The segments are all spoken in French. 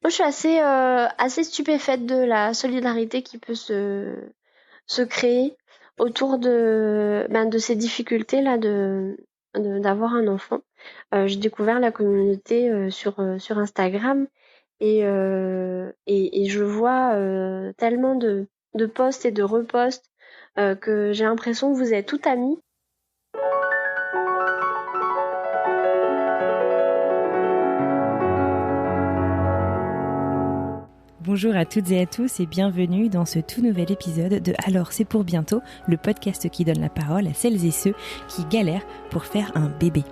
Moi, je suis assez stupéfaite de la solidarité qui peut se créer autour de ces difficultés-là d'avoir un enfant. J'ai découvert la communauté sur Instagram et je vois tellement de posts et de reposts que j'ai l'impression que vous êtes toutes amies. Bonjour à toutes et à tous et bienvenue dans ce tout nouvel épisode de Alors c'est pour bientôt, le podcast qui donne la parole à celles et ceux qui galèrent pour faire un bébé.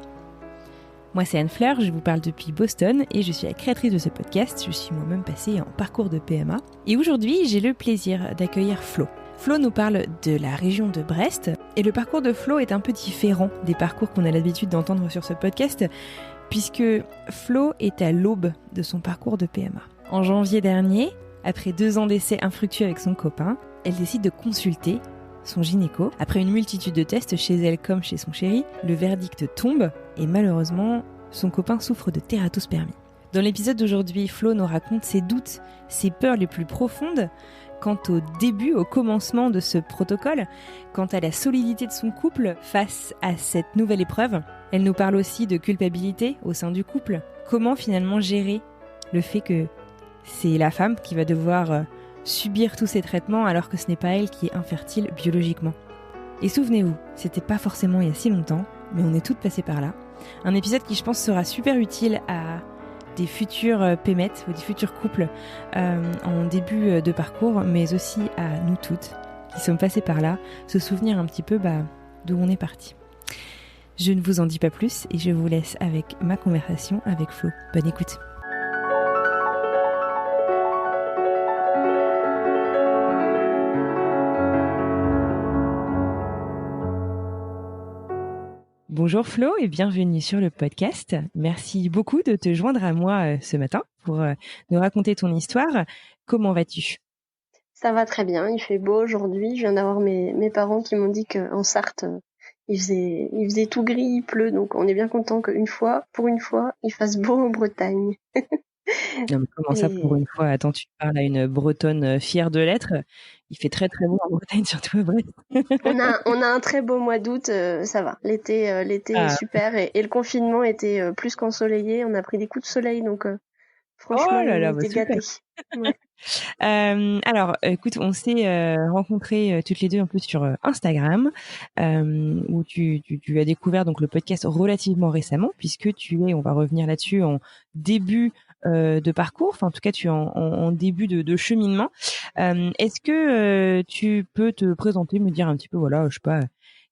Moi c'est Anne Fleur, je vous parle depuis Boston et je suis la créatrice de ce podcast, je suis moi-même passée en parcours de PMA et aujourd'hui j'ai le plaisir d'accueillir Flo. Flo nous parle de la région de Brest et le parcours de Flo est un peu différent des parcours qu'on a l'habitude d'entendre sur ce podcast puisque Flo est à l'aube de son parcours de PMA. En janvier dernier, après 2 ans d'essais infructueux avec son copain, elle décide de consulter son gynéco. Après une multitude de tests chez elle comme chez son chéri, le verdict tombe et malheureusement, son copain souffre de tératospermie. Dans l'épisode d'aujourd'hui, Flo nous raconte ses doutes, ses peurs les plus profondes quant au début, au commencement de ce protocole, quant à la solidité de son couple face à cette nouvelle épreuve. Elle nous parle aussi de culpabilité au sein du couple. Comment finalement gérer le fait que c'est la femme qui va devoir subir tous ces traitements alors que ce n'est pas elle qui est infertile biologiquement. Et souvenez-vous, c'était pas forcément il y a si longtemps, mais on est toutes passées par là. Un épisode qui je pense sera super utile à des futurs pémettes ou des futurs couples en début de parcours, mais aussi à nous toutes qui sommes passées par là, se souvenir un petit peu d'où on est parti. Je ne vous en dis pas plus et je vous laisse avec ma conversation avec Flo. Bonne écoute. Bonjour Flo et bienvenue sur le podcast. Merci beaucoup de te joindre à moi ce matin pour nous raconter ton histoire. Comment vas-tu ? Ça va très bien, il fait beau aujourd'hui. Je viens d'avoir mes parents qui m'ont dit qu'en Sarthe, il faisait tout gris, il pleut, donc on est bien content pour une fois, il fasse beau en Bretagne. Non, mais comment ça pour une fois ? Attends, tu parles à une Bretonne fière de l'être. Il fait très très beau en Bretagne, surtout à Brest. On a un très beau mois d'août, ça va. L'été est super et le confinement était plus qu'ensoleillé. On a pris des coups de soleil, donc franchement, Oh là on là, était super. gâtés. Ouais. Alors, écoute, on s'est rencontrés toutes les deux en plus sur Instagram, où tu as découvert donc le podcast relativement récemment, puisque tu es, on va revenir là-dessus, en début de parcours, enfin en tout cas tu es en début de cheminement. Est-ce que tu peux te présenter, me dire un petit peu, voilà, je sais pas,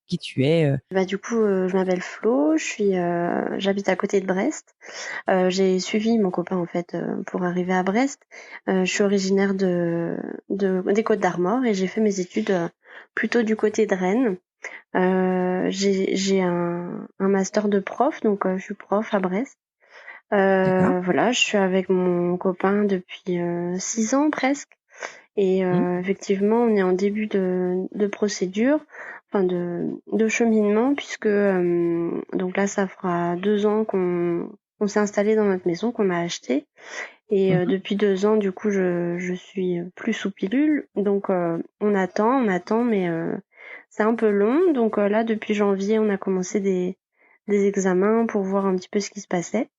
qui tu es Du coup, je m'appelle Flo, j'habite à côté de Brest. J'ai suivi mon copain en fait pour arriver à Brest. Je suis originaire des Côtes-d'Armor et j'ai fait mes études plutôt du côté de Rennes. J'ai un master de prof, donc je suis prof à Brest. D'accord. Voilà, je suis avec mon copain depuis 6 ans presque. Et effectivement, on est en début de procédure, enfin de cheminement, puisque donc là, ça fera 2 ans qu'on s'est installé dans notre maison qu'on a achetée. Et depuis 2 ans, du coup, je suis plus sous pilule. Donc on attend, mais c'est un peu long. Donc là, depuis janvier, on a commencé des examens pour voir un petit peu ce qui se passait.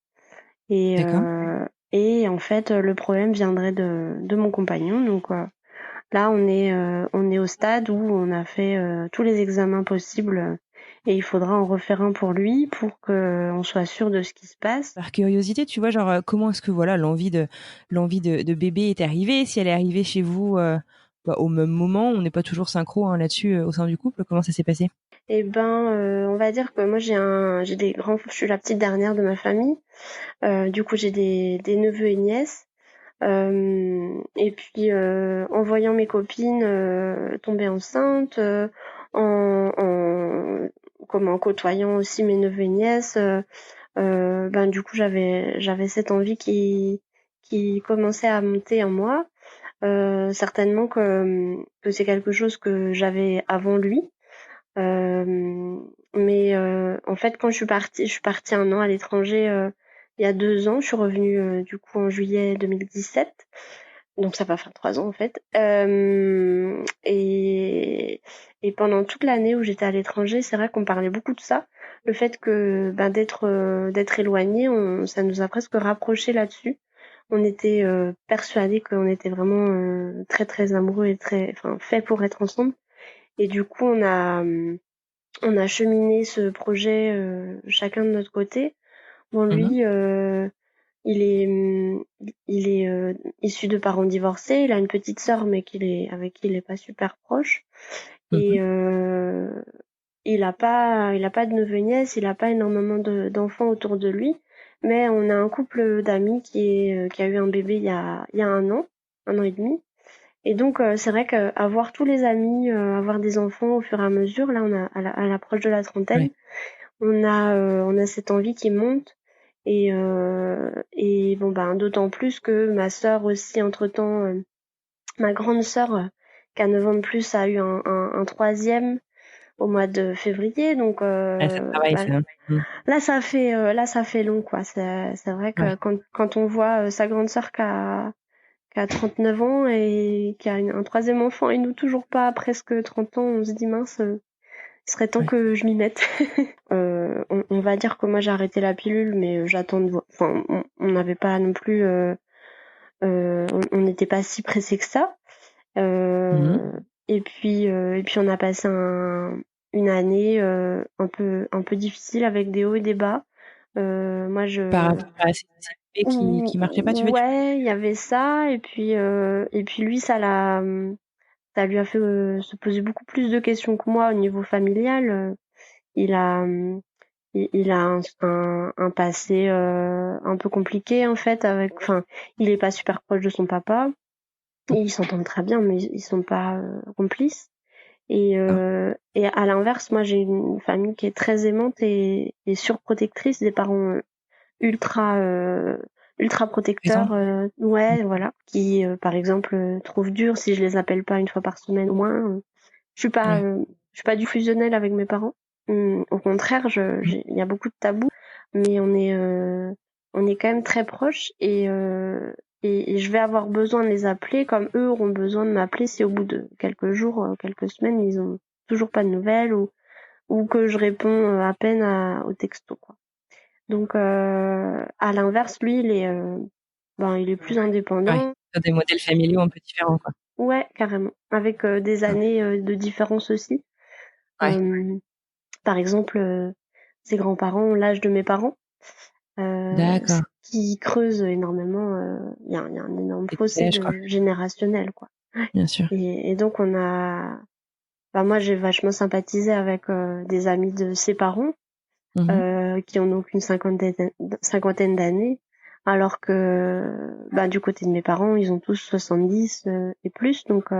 D'accord. Et en fait, le problème viendrait de mon compagnon. Donc là, on est au stade où on a fait tous les examens possibles et il faudra en refaire un pour lui pour qu'on soit sûr de ce qui se passe. Par curiosité, tu vois, genre, comment est-ce que voilà l'envie de bébé est arrivée? Si elle est arrivée chez vous au même moment, on n'est pas toujours synchro là-dessus au sein du couple. Comment ça s'est passé? Eh ben, on va dire que moi j'ai des grands, je suis la petite dernière de ma famille. Du coup, j'ai des neveux et nièces. Et puis en voyant mes copines tomber enceintes, en côtoyant aussi mes neveux et nièces, du coup j'avais cette envie qui commençait à monter en moi. Certainement que c'est quelque chose que j'avais avant lui. Mais en fait quand je suis partie 1 an à l'étranger il y a 2 ans. Je suis revenue du coup en juillet 2017. Donc ça va faire 3 ans en fait. Et pendant toute l'année où j'étais à l'étranger, c'est vrai qu'on parlait beaucoup de ça. Le fait que d'être éloigné, ça nous a presque rapprochés là-dessus. On était persuadés qu'on était vraiment très très amoureux et fait pour être ensemble. Et du coup, on a cheminé ce projet chacun de notre côté. Bon, Mhm. lui, il est, il est issu de parents divorcés. Il a une petite sœur, mais avec qui il est pas super proche. Et Mhm. il a pas de neveu nièce. Il a pas énormément d'enfants autour de lui. Mais on a un couple d'amis qui a eu un bébé il y a 1 an et demi. Et donc c'est vrai qu'avoir tous les amis, avoir des enfants au fur et à mesure, là on a à l'approche de la trentaine, Ouais. on a cette envie qui monte. Et bon ben d'autant plus que ma sœur aussi entre-temps, ma grande sœur qui a 9 ans de plus a eu un troisième au mois de février. Donc Ouais, ça travaille, bah, ça. Hein. Mhm. là ça fait long quoi. C'est vrai que Ouais. quand on voit sa grande sœur qui a 39 ans et qui a un troisième enfant et nous toujours pas à presque 30 ans, on se dit mince, il serait temps Ouais. que je m'y mette. On va dire que moi j'ai arrêté la pilule, mais j'attends de voir. Enfin, on n'avait pas non plus, on n'était pas si pressé que ça. Mhm. Et puis on a passé une année un peu difficile avec des hauts et des bas. Moi Par je rapport à ces bébés qui marchaient pas, tu veux dire? Ouais, il y avait ça et puis lui ça lui a fait se poser beaucoup plus de questions que moi au niveau familial. Il a il a un passé un peu compliqué en fait enfin il est pas super proche de son papa. Et ils s'entendent très bien mais ils sont pas complices. D'accord. Et à l'inverse, moi j'ai une famille qui est très aimante et surprotectrice, des parents ultra ultra Présent. protecteurs, ouais voilà, qui par exemple trouvent dur si je les appelle pas une fois par semaine au moins. Ouais. Je suis pas du fusionnel avec mes parents. Au contraire, Mhm. il y a beaucoup de tabous, mais on est quand même très proches et je vais avoir besoin de les appeler comme eux auront besoin de m'appeler si au bout de quelques jours, quelques semaines, ils ont toujours pas de nouvelles ou que je réponds à peine au texto quoi. Donc à l'inverse, lui, il est plus Ouais. indépendant. Sur des modèles familiaux un peu différents, quoi. Ouais, carrément, avec des Ah. années de différence aussi. Ouais. Euh, Par exemple, ses grands-parents ont l'âge de mes parents, ce D'accord. qui creuse énormément. Il y a un énorme Des fossé collèges, quoi. générationnel, quoi. Bien sûr. Et donc moi j'ai vachement sympathisé avec des amis de ses parents Mhm. qui ont donc une cinquantaine d'années, alors que du côté de mes parents ils ont tous 70 et plus, donc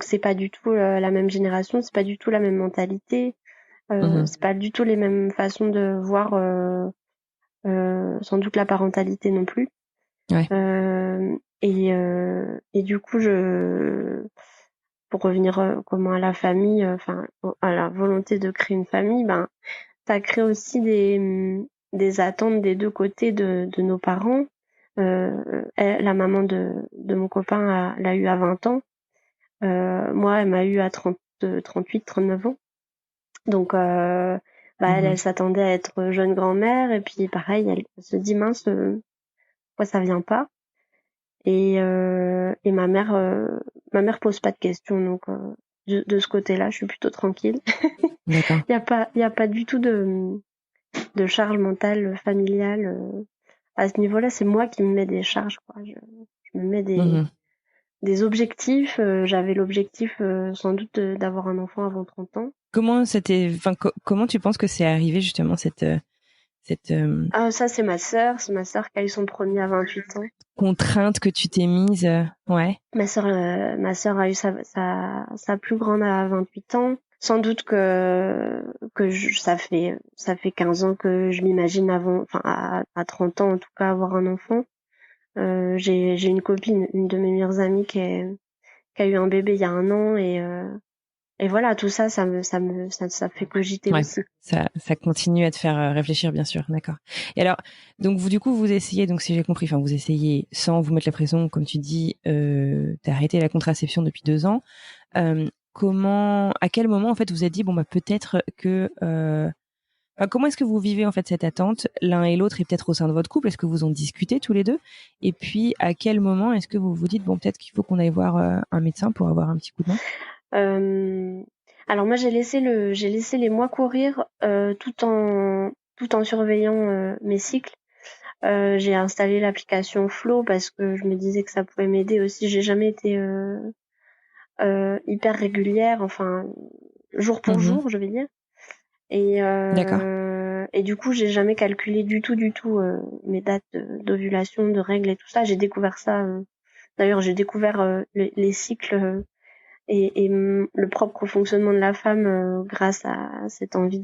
c'est pas du tout la même génération, c'est pas du tout la même mentalité. Mhm. C'est pas du tout les mêmes façons de voir sans doute la parentalité non plus. Ouais. Et du coup, pour revenir comment à la famille, à la volonté de créer une famille, ça crée aussi des attentes des deux côtés de nos parents. La maman de mon copain l'a eu à 20 ans. Moi, elle m'a eu à 38, 39 ans. Donc, elle Mhm. s'attendait à être jeune grand-mère et puis pareil, elle se dit mince, pourquoi ça vient pas? Et ma mère pose pas de questions, donc de ce côté-là, je suis plutôt tranquille. D'accord. Il y a pas du tout de charge mentale familiale à ce niveau-là. C'est moi qui me mets des charges, quoi. Je me mets Mhm. des objectifs. J'avais l'objectif sans doute d'avoir un enfant avant 30 ans. Comment tu penses que c'est arrivé justement cette Ah, ça, c'est ma sœur qui a eu son premier à 28 ans. contrainte que tu t'es mise? Ouais. Ma sœur a eu sa plus grande à 28 ans. Sans doute ça fait 15 ans que je m'imagine à 30 ans en tout cas avoir un enfant. J'ai une copine, une de mes meilleures amies qui a eu un bébé il y a 1 an voilà, tout ça, ça fait cogiter aussi. Ça continue à te faire réfléchir, bien sûr, d'accord. Et alors, donc vous, du coup, vous essayez, donc si j'ai compris, enfin, vous essayez sans vous mettre la pression, comme tu dis, d'arrêter la contraception depuis 2 ans. À quel moment, en fait, vous avez dit, bon, bah, peut-être que, comment est-ce que vous vivez, en fait, cette attente, l'un et l'autre, et peut-être au sein de votre couple? Est-ce que vous en discutez tous les deux? Et puis, à quel moment est-ce que vous vous dites, bon, peut-être qu'il faut qu'on aille voir un médecin pour avoir un petit coup de main? Alors moi j'ai laissé les mois courir tout en surveillant mes cycles. J'ai installé l'application Flow parce que je me disais que ça pouvait m'aider aussi. J'ai jamais été hyper régulière, enfin jour pour jour, je vais dire. D'accord. Et du coup j'ai jamais calculé du tout mes dates d'ovulation, de règles et tout ça. J'ai découvert ça. D'ailleurs j'ai découvert les cycles. Et le propre fonctionnement de la femme grâce à cette envie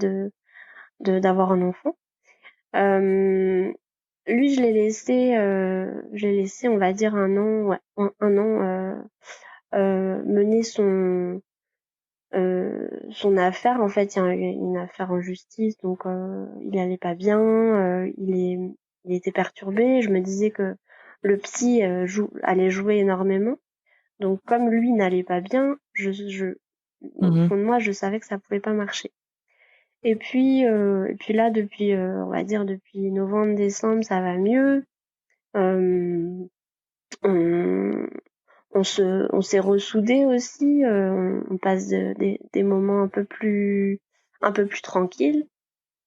d'avoir un enfant. Lui, je l'ai laissé, on va dire un an, mener son affaire. En fait, il y a une affaire en justice, donc il allait pas bien, il était perturbé. Je me disais que le psy allait jouer énormément. Donc comme lui n'allait pas bien, au fond de moi, je savais que ça pouvait pas marcher. Et puis là, depuis, on va dire depuis novembre-décembre, ça va mieux. On s'est ressoudés aussi. On passe des moments un peu plus tranquilles.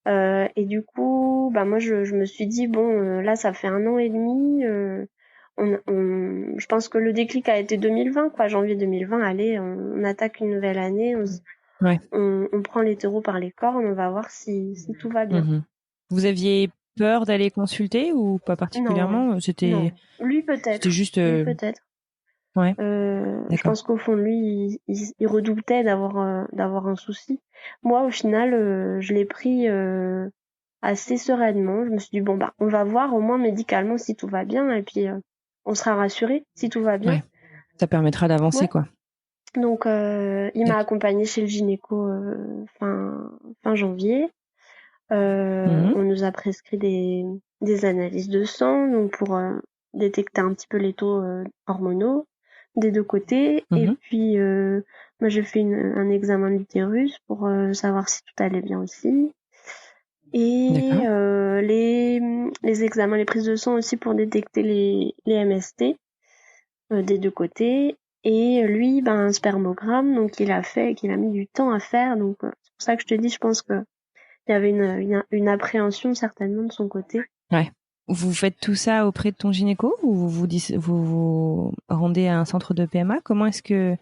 Et du coup, bah moi, je me suis dit bon, là, ça fait 1 an et demi. Je pense que le déclic a été 2020, quoi, janvier 2020. Allez, on attaque une nouvelle année. On prend les taureaux par les cornes. On va voir si tout va bien. Vous aviez peur d'aller consulter ou pas particulièrement? Non, non. Lui peut-être. C'était juste. Lui peut-être. Ouais. Je pense qu'au fond de lui, il redoutait d'avoir un souci. Moi, au final, je l'ai pris assez sereinement. Je me suis dit bon bah on va voir au moins médicalement si tout va bien et puis on sera rassuré si tout va bien. Ouais. Ça permettra d'avancer quoi. Donc il m'a accompagnée chez le gynéco fin janvier. On nous a prescrit des analyses de sang donc pour détecter un petit peu les taux hormonaux des deux côtés. Et puis moi j'ai fait un examen de l'utérus pour savoir si tout allait bien aussi. Et les examens, les prises de sang aussi pour détecter les MST des deux côtés. Et lui, un spermogramme, donc qu'il a mis du temps à faire. Donc c'est pour ça que je te dis, je pense que il y avait une appréhension certainement de son côté. Ouais. Vous faites tout ça auprès de ton gynéco ou vous rendez à un centre de PMA? Comment est-ce que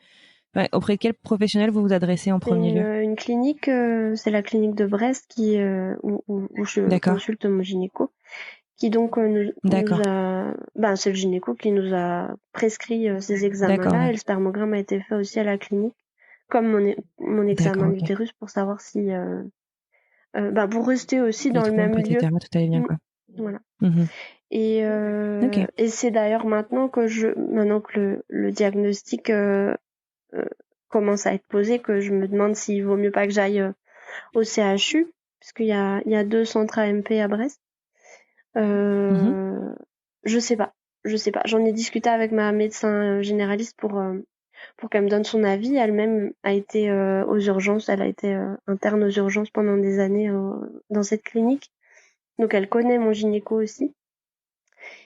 auprès de quel professionnel vous vous adressez en premier lieu? Une clinique, c'est la clinique de Brest où je consulte mon gynéco, qui donc nous a, c'est le gynéco qui nous a prescrit ces examens-là et le spermogramme a été fait aussi à la clinique, comme mon examen d'utérus pour savoir si, pour rester aussi dans le même lieu. Tout allait bien quoi. Voilà. Et c'est d'ailleurs maintenant que le diagnostic commence à être posé que je me demande s'il vaut mieux pas que j'aille au CHU parce qu'il y a 2 centres AMP à Brest. Je sais pas. J'en ai discuté avec ma médecin généraliste pour qu'elle me donne son avis. Elle-même a été aux urgences. Elle a été interne aux urgences pendant des années dans cette clinique. Donc elle connaît mon gynéco aussi.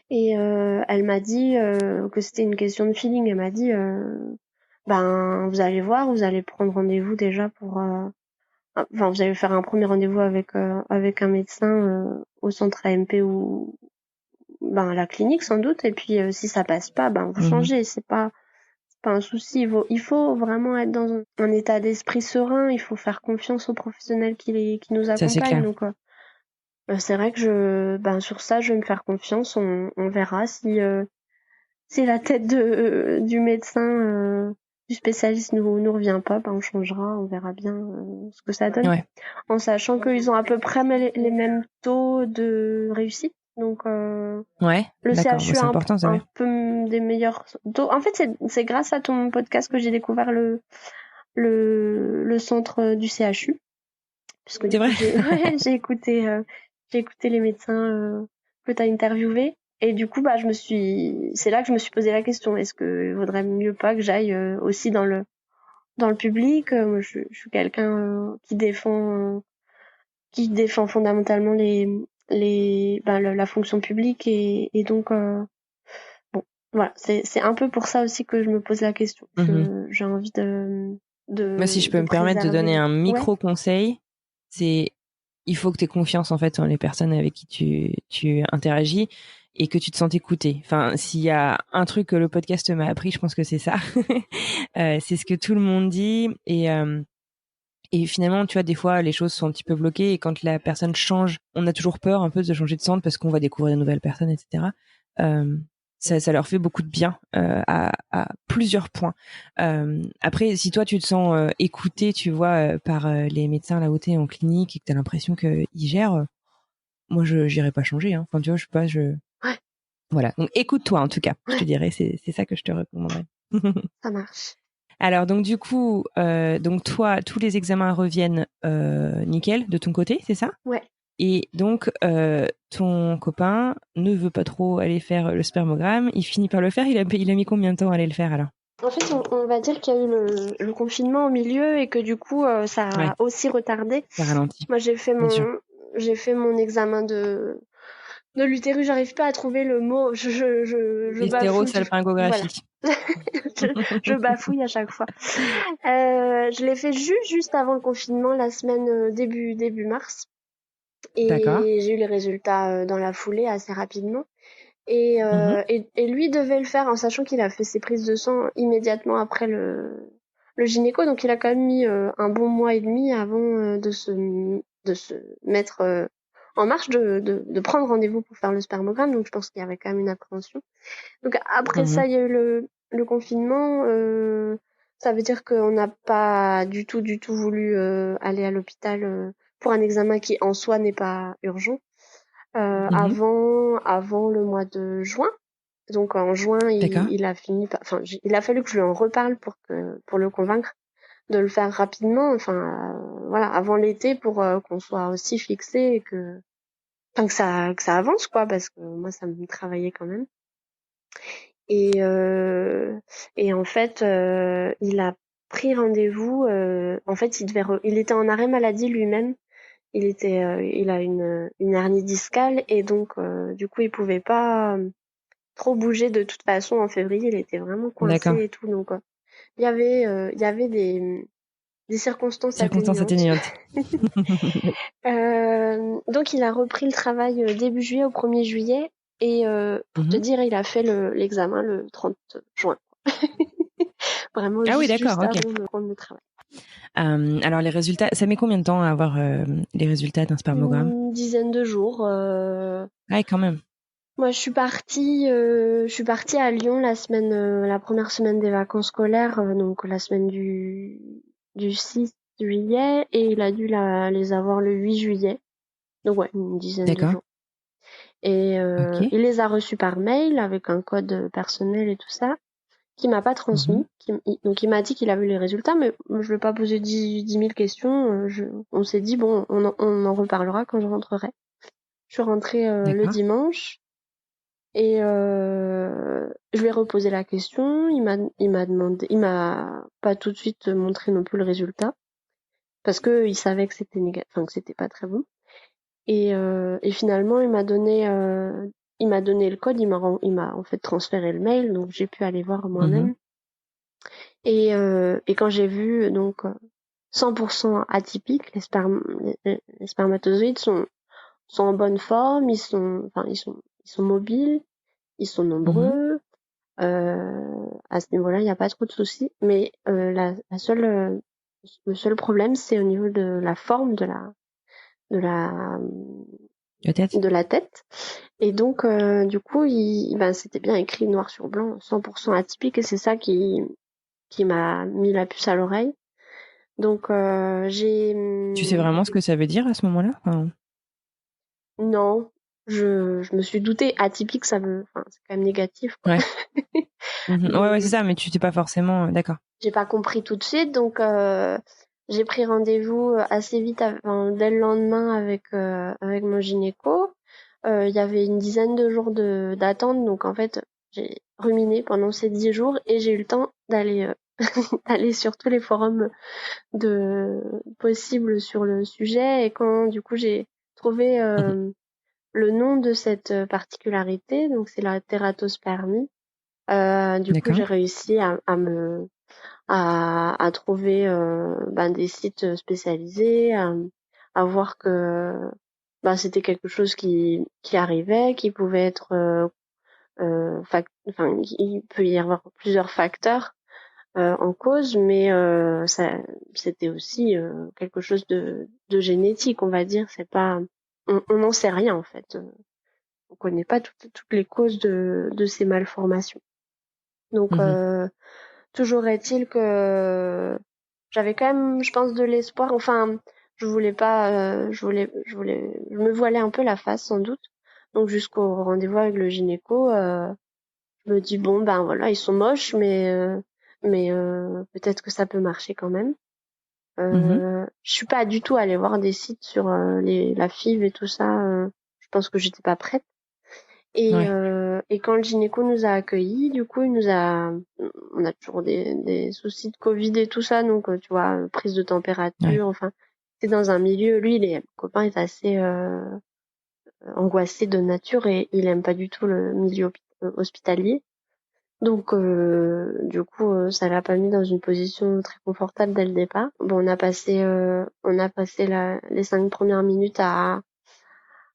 Et elle m'a dit que c'était une question de feeling. Elle m'a dit vous allez voir, vous allez prendre rendez-vous déjà pour vous allez faire un premier rendez-vous avec un médecin au centre AMP ou à la clinique sans doute, et puis si ça passe pas, vous changez, c'est pas un souci. Il faut vraiment être dans un état d'esprit serein, il faut faire confiance aux professionnels qui nous accompagnent. Donc c'est vrai que sur ça je vais me faire confiance, on verra si la tête du médecin du spécialiste nous revient pas, on changera, on verra bien ce que ça donne, en sachant qu'ils ont à peu près les mêmes taux de réussite. Donc le CHU a un peu des meilleurs taux. En fait, c'est grâce à ton podcast que j'ai découvert le le centre du CHU, puisque C'est vrai. J'ai écouté les médecins que t'as interviewés. Et du coup, c'est là que je me suis posé la question, est-ce que vaudrait mieux pas que j'aille aussi dans le public? Moi, je suis quelqu'un qui défend fondamentalement la fonction publique, et donc bon, voilà, c'est un peu pour ça aussi que je me pose la question. J'ai envie Moi, si je peux de me permettre de donner préserver. un Ouais. micro conseil, c'est il faut que tu aies confiance en fait en les personnes avec qui tu interagis et que tu te sentes écouté. Enfin, s'il y a un truc que le podcast m'a appris, je pense que c'est ça. C'est ce que tout le monde dit et finalement, tu vois, des fois, les choses sont un petit peu bloquées et quand la personne change, on a toujours peur un peu de changer de centre parce qu'on va découvrir de nouvelles personnes, etc. Ça leur fait beaucoup de bien à plusieurs points. Après, si toi, tu te sens écouté, tu vois, par les médecins là où t'es en clinique et que t'as l'impression qu'ils gèrent, moi, je n'irai pas changer. Hein. Enfin, tu vois, je sais pas, Ouais. Voilà. Donc, écoute-toi en tout cas. Je te dirais, c'est ça que je te recommanderais. Ça marche. Alors donc du coup, donc toi, tous les examens reviennent nickel de ton côté, c'est ça? Ouais. Et donc ton copain ne veut pas trop aller faire le spermogramme, il finit par le faire. Il a mis combien de temps à aller le faire alors? En fait, on va dire qu'il y a eu le confinement au milieu et que du coup, ça Ouais, a aussi retardé. ça ralentit, Moi, bien sûr. j'ai fait mon examen de l'utérus. J'arrive pas à trouver le mot. Je bafouille. Voilà. L'hystérosalpingographie. Je bafouille à chaque fois. Je l'ai fait juste avant le confinement, la semaine début mars. D'accord. Et j'ai eu les résultats dans la foulée assez rapidement. Et, Mhm. et lui devait le faire en sachant qu'il a fait ses prises de sang immédiatement après le gynéco. Donc il a quand même mis un bon mois et demi avant de se mettre en marche, de prendre rendez-vous pour faire le spermogramme. Donc je pense qu'il y avait quand même une appréhension. Donc après Mhm. ça, il y a eu le confinement. Ça veut dire qu'on n'a pas du tout voulu aller à l'hôpital pour un examen qui en soi n'est pas urgent. Mhm. Avant le mois de juin. Donc en juin, D'accord. il a fallu que je lui en reparle pour le convaincre de le faire rapidement. Enfin, voilà, avant l'été pour qu'on soit aussi fixé et que ça avance quoi, parce que moi ça me travaillait quand même. Et en fait, il a pris rendez-vous. En fait, il était en arrêt maladie lui-même. Il a une hernie discale et donc du coup il pouvait pas trop bouger de toute façon en février. Il était vraiment coincé D'accord. et tout. Donc il y avait des circonstances Circonstances atténuantes. atténuantes. Donc il a repris le travail début juillet au 1er juillet et pour te Mhm. dire, il a fait l'examen le 30 juin. Vraiment Ah oui, d'accord, juste ok. avant de prendre le travail. Alors les résultats, ça met combien de temps à avoir les résultats d'un spermogramme? Une dizaine de jours. Ouais, quand même. Moi, je suis partie à Lyon la première semaine des vacances scolaires, donc la semaine du 6 juillet, et il a dû les avoir le 8 juillet. Donc ouais, une dizaine de D'accord. jours. Et Ok. il les a reçus par mail avec un code personnel et tout ça, qu'il m'a pas Mhm. transmis. Donc il m'a dit qu'il avait les résultats, mais je lui ai pas posé 10 000 questions. On s'est dit bon, on en reparlera quand je rentrerai. Je suis rentrée le D'accord. dimanche. Et je lui ai reposé la question. Il m'a pas tout de suite montré non plus le résultat parce que il savait que c'était enfin que c'était pas très bon. Et finalement, il m'a donné le code. Il m'a en fait transféré le mail, donc j'ai pu aller voir Mhm. moi-même. Et quand j'ai vu donc 100% atypique, les spermatozoïdes sont en bonne forme, ils sont mobiles, ils sont Mhm. nombreux. À ce niveau-là, il n'y a pas trop de soucis. Mais le seul problème, c'est au niveau de la forme de la, Peut-être. de la tête. Et donc, du coup, c'était bien écrit noir sur blanc, 100% atypique, et c'est ça qui m'a mis la puce à l'oreille. Donc, Tu sais vraiment ce que ça veut dire à ce moment-là? Enfin, non, je me suis doutée, enfin, c'est quand même négatif, quoi. ouais. Mhm. Ouais, ouais, c'est Mais ça, mais tu sais pas forcément. D'accord. j'ai pas compris tout de suite, donc j'ai pris rendez-vous assez vite, dès le lendemain avec mon gynéco. Il y avait une dizaine de jours d'attente, donc en fait j'ai ruminé pendant ces 10 jours et j'ai eu le temps d'aller d'aller sur tous les forums de possibles sur le sujet. Et quand du coup j'ai trouvé le nom de cette particularité, donc c'est la tératospermie, du coup j'ai D'accord. réussi à trouver des sites spécialisés, à voir que c'était quelque chose qui arrivait, qui pouvait être il peut y avoir plusieurs facteurs en cause, mais c'était aussi quelque chose de génétique, on va dire. C'est pas, on n'en sait rien en fait. On connaît pas toutes les causes de ces malformations. Donc Mhm. toujours est-il que j'avais quand même, je pense, de l'espoir. Enfin, je voulais pas, je me voilais un peu la face sans doute. Donc jusqu'au rendez-vous avec le gynéco, je me dis bon ben voilà, ils sont moches, mais peut-être que ça peut marcher quand même. Mhm. Je suis pas du tout allée voir des sites sur la FIV et tout ça. Je pense que j'étais pas prête. Ouais. Et quand le gynéco nous a accueillis, du coup, on a toujours des soucis de Covid et tout ça, donc tu vois, prise de Ouais. température, enfin, c'est dans un milieu, lui, mon copain est assez angoissé de nature et il aime pas du tout le milieu hospitalier. Donc, du coup, ça l'a pas mis dans une position très confortable dès le départ. Bon, on a passé les 5 premières minutes à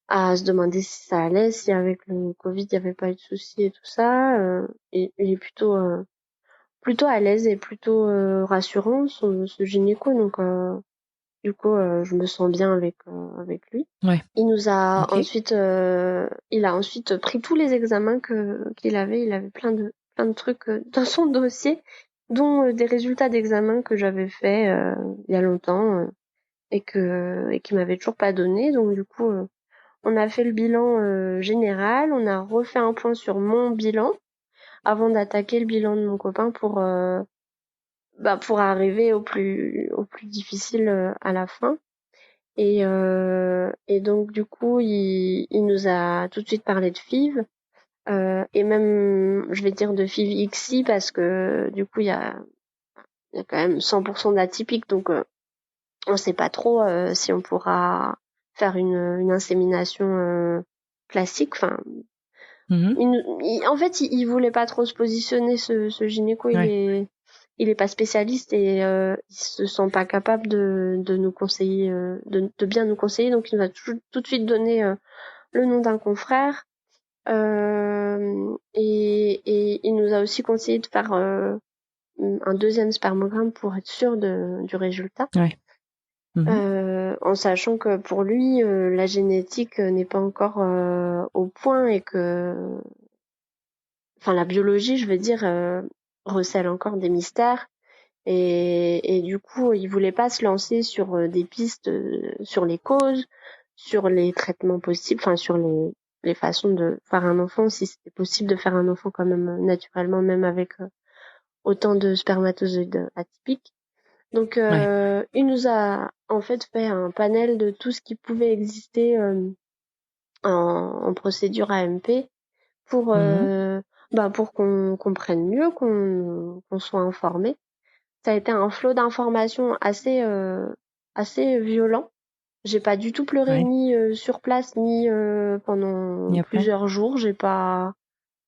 se demander si ça allait, si avec le Covid, il y avait pas eu de soucis et tout ça. Et il est plutôt à l'aise et plutôt rassurant, ce gynéco. Donc, du coup, je me sens bien avec lui. Ouais. Ok. Il a ensuite pris tous les examens qu'il avait. Il avait plein de trucs dans son dossier, dont des résultats d'examen que j'avais fait il y a longtemps et qui m'avait toujours pas donné. Donc du coup, on a fait le bilan général. On a refait un point sur mon bilan avant d'attaquer le bilan de mon copain pour arriver au plus difficile à la fin. Et donc du coup, il nous a tout de suite parlé de FIV, et même, je vais dire de FIV XI parce que du coup, il y a quand même 100% d'atypique, donc on sait pas trop si on pourra faire une insémination classique. Enfin, Mhm. en fait, il voulait pas trop se positionner, ce gynéco. Ouais. Il est pas spécialiste et il se sent pas capable de nous conseiller, de bien nous conseiller. Donc, il nous a tout de suite donné le nom d'un confrère. Et il nous a aussi conseillé de faire un deuxième spermogramme pour être sûr du résultat. Ouais. Mhm. En sachant que pour lui, la génétique n'est pas encore au point et que, enfin, la biologie, je veux dire, recèle encore des mystères. Et du coup, il voulait pas se lancer sur des pistes, sur les causes, sur les traitements possibles, enfin sur les façons de faire un enfant, si c'était possible de faire un enfant quand même naturellement, même avec autant de spermatozoïdes atypiques. Donc, Ouais. il nous a en fait un panel de tout ce qui pouvait exister en procédure AMP pour Mhm. pour qu'on comprenne mieux, qu'on soit informé. Ça a été un flot d'informations assez violent. J'ai pas du tout pleuré Ouais. ni sur place ni Et pendant après? plusieurs jours.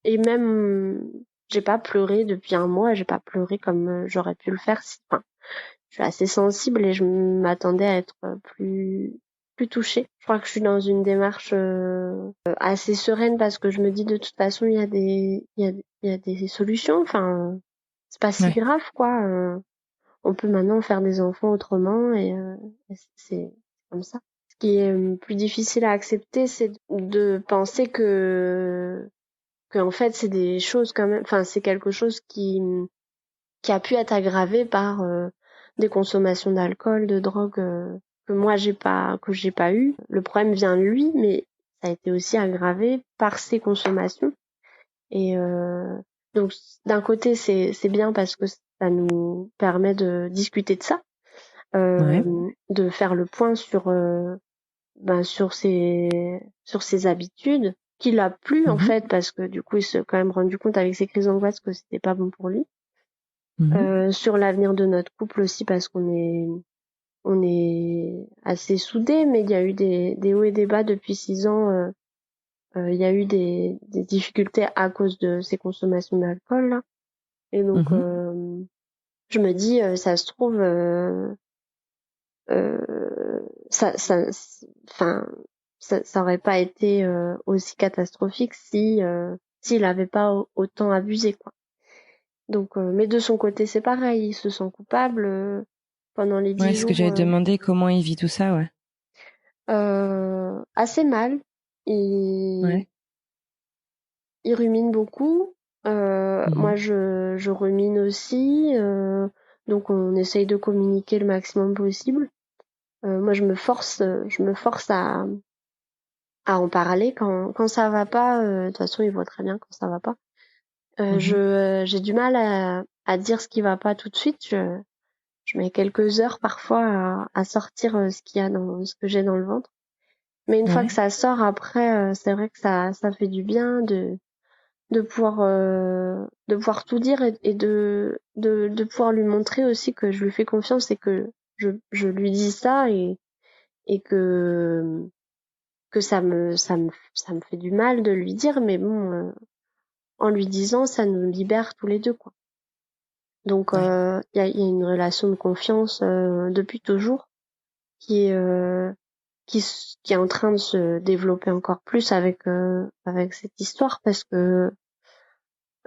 Et même j'ai pas pleuré depuis un mois. J'ai pas pleuré comme j'aurais pu le faire. Enfin, je suis assez sensible et je m'attendais à être plus touchée. Je crois que je suis dans une démarche assez sereine parce que je me dis de toute façon il y a des solutions. Enfin, c'est pas si Ouais. grave quoi. On peut maintenant faire des enfants autrement et c'est comme ça. Ce qui est plus difficile à accepter, c'est de penser que en fait c'est des choses quand même, enfin c'est quelque chose qui a pu être aggravé par des consommations d'alcool, de drogue que j'ai pas eu. Le problème vient de lui, mais ça a été aussi aggravé par ses consommations et Donc d'un côté c'est bien parce que ça nous permet de discuter de ça, Ouais. de faire le point sur sur ses habitudes qu'il a plus en Mhm. fait, parce que du coup il s'est quand même rendu compte avec ses crises d'angoisse que c'était pas bon pour lui. Mhm. Sur l'avenir de notre couple aussi, parce qu'on est assez soudés, mais il y a eu des hauts et des bas depuis 6 ans. Il y a eu des difficultés à cause de ses consommations d'alcool là. Et donc Mhm. je me dis ça se trouve ça enfin ça aurait pas été aussi catastrophique si s'il avait pas autant abusé, quoi. Donc mais de son côté c'est pareil, il se sent coupable pendant les Ouais, 10 c'est ce que jours j'avais demandé, comment il vit tout ça, ouais. assez mal. il Ouais. il rumine beaucoup. Mhm. Moi je rumine aussi, donc on essaye de communiquer le maximum possible. Moi je me force à en parler quand ça va pas. De toute façon il voit très bien quand ça va pas. Mhm. J'ai du mal à dire ce qui va pas tout de suite. Je mets quelques heures parfois à sortir ce qu'il y a dans ce que j'ai dans le ventre. Mais une fois que Ouais. ça sort après, c'est vrai que ça fait du bien de pouvoir tout dire et de pouvoir lui montrer aussi que je lui fais confiance et que je lui dis ça et que ça me fait du mal de lui dire, mais bon, en lui disant, ça nous libère tous les deux, quoi. Donc Ouais. il y a une relation de confiance depuis toujours qui est qui est en train de se développer encore plus avec cette histoire, parce que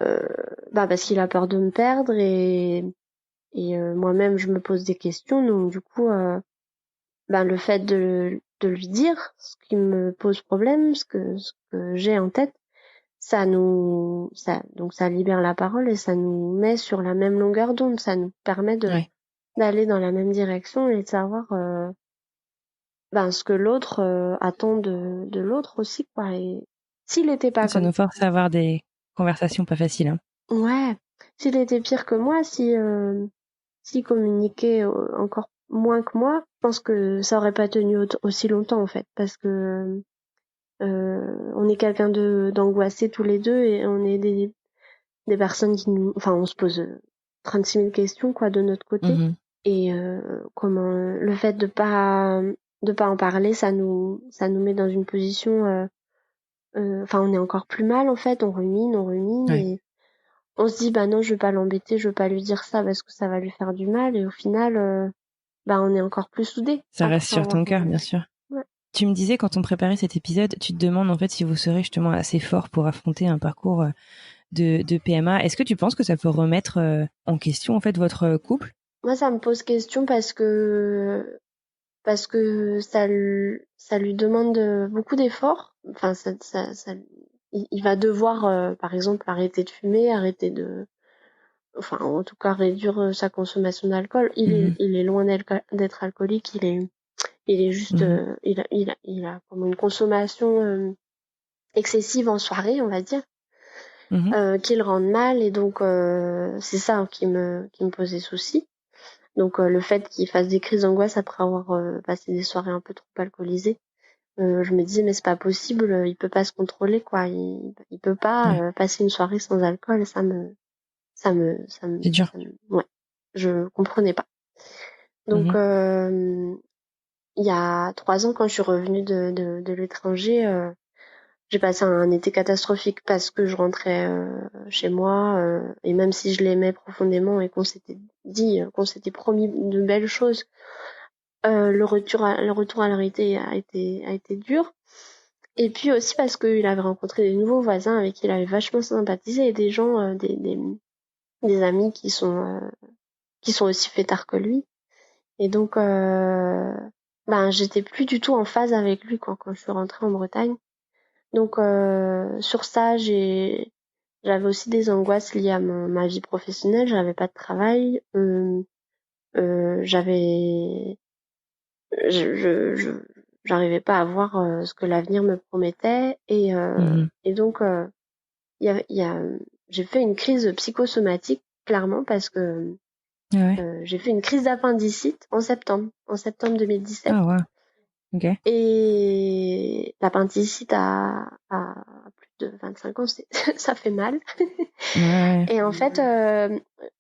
euh, parce qu'il a peur de me perdre et moi-même je me pose des questions, donc du coup le fait de lui dire ce qui me pose problème, ce que j'ai en tête, ça libère la parole et ça nous met sur la même longueur d'onde, ça nous permet Ouais. d'aller dans la même direction et de savoir ce que l'autre attend de l'autre aussi, quoi. Et s'il était pas Ça comme nous force à avoir des conversations pas faciles, hein. ouais, s'il était pire que moi, si s'il communiquait encore moins que moi, je pense que ça aurait pas tenu aussi longtemps en fait, parce que on est quelqu'un de d'angoissé tous les deux et on est des personnes qui nous, enfin on se pose 36 000 questions, quoi, de notre côté. Mhm. Et comment le fait de pas en parler, ça nous met dans une position enfin on est encore plus mal en fait, on rumine Ouais. et on se dit bah non, je vais pas l'embêter, je vais pas lui dire ça parce que ça va lui faire du mal, et au final on est encore plus soudés Ça reste après sur avoir ton cœur, bien sûr. ouais. Tu me disais, quand on préparait cet épisode, tu te demandes en fait si vous serez justement assez fort pour affronter un parcours de PMA. Est-ce que tu penses que ça peut remettre en question en fait votre couple? Moi ça me pose question parce que ça lui demande beaucoup d'efforts. Enfin il va devoir par exemple arrêter de fumer, arrêter de enfin en tout cas réduire sa consommation d'alcool. Mhm. Il est loin d'être alcoolique, il est juste Mhm. il a comme une consommation excessive en soirée, on va dire, Mhm. qui le rendent mal, et donc c'est ça qui me posait souci. Donc le fait qu'il fasse des crises d'angoisse après avoir passé des soirées un peu trop alcoolisées, je me disais mais c'est pas possible, il peut pas se contrôler, quoi, il peut pas Ouais, passer une soirée sans alcool, c'est dur. ouais, je comprenais pas. Donc Mhm. il y a 3 ans, quand je suis revenue de l'étranger, j'ai passé un été catastrophique parce que je rentrais chez moi et même si je l'aimais profondément et qu'on s'était dit, qu'on s'était promis de belles choses, le retour à la réalité a été dur. Et puis aussi parce qu'il avait rencontré des nouveaux voisins avec qui il avait vachement sympathisé, et des gens, des amis qui sont aussi fêtards que lui. Et donc, j'étais plus du tout en phase avec lui quand je suis rentrée en Bretagne. Donc, sur ça, j'avais aussi des angoisses liées à ma vie professionnelle. J'avais pas de travail. J'avais, je, j'arrivais pas à voir ce que l'avenir me promettait. Mhm. Et donc, il y a j'ai fait une crise psychosomatique, clairement, parce que j'ai fait une crise d'appendicite en septembre 2017. Ah ouais. Ok. Et l'appendicite à plus de 25 ans, ça fait mal. Ouais. Et en fait,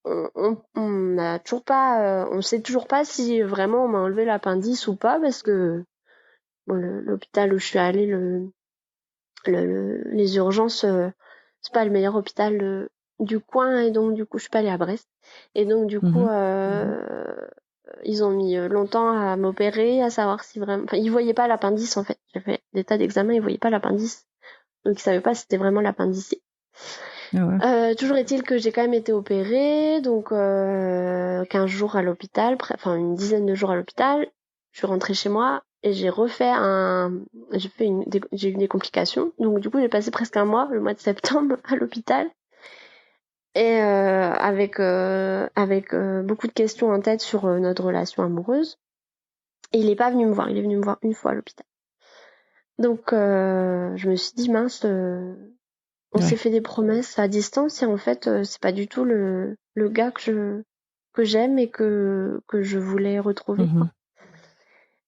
on n'a toujours pas, on sait toujours pas si vraiment on m'a enlevé l'appendice ou pas, parce que bon, l'hôpital où je suis allée, les urgences, c'est pas le meilleur hôpital du coin, et donc du coup je suis pas allée à Brest. Et donc du coup, ils ont mis longtemps à m'opérer, à savoir si vraiment, enfin ils voyaient pas l'appendice en fait. J'ai fait des tas d'examens, ils voyaient pas l'appendice, donc ils savaient pas si c'était vraiment l'appendicite. Ah ouais. Toujours est-il que j'ai quand même été opérée, donc 15 jours à l'hôpital, enfin une dizaine de jours à l'hôpital. Je suis rentrée chez moi et j'ai eu des complications, donc du coup j'ai passé presque un mois, le mois de septembre, à l'hôpital, et avec beaucoup de questions en tête sur notre relation amoureuse. Et il est pas venu me voir, il est venu me voir une fois à l'hôpital. Donc je me suis dit mince, on s'est fait des promesses à distance, et en fait c'est pas du tout le gars que j'aime et que je voulais retrouver, quoi.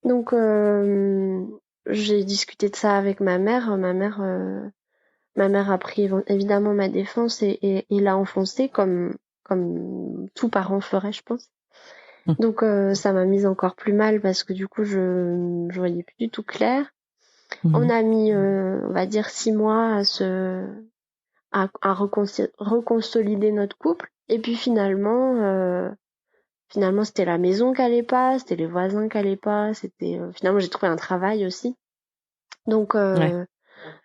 Donc j'ai discuté de ça avec ma mère. Ma mère a pris évidemment ma défense et l'a enfoncée comme tout parent ferait, je pense. Donc ça m'a mise encore plus mal, parce que du coup je voyais plus du tout clair. On a mis on va dire 6 mois à reconsolider notre couple, et puis finalement c'était la maison qui allait pas, c'était les voisins qui allaient pas, c'était finalement j'ai trouvé un travail aussi. Donc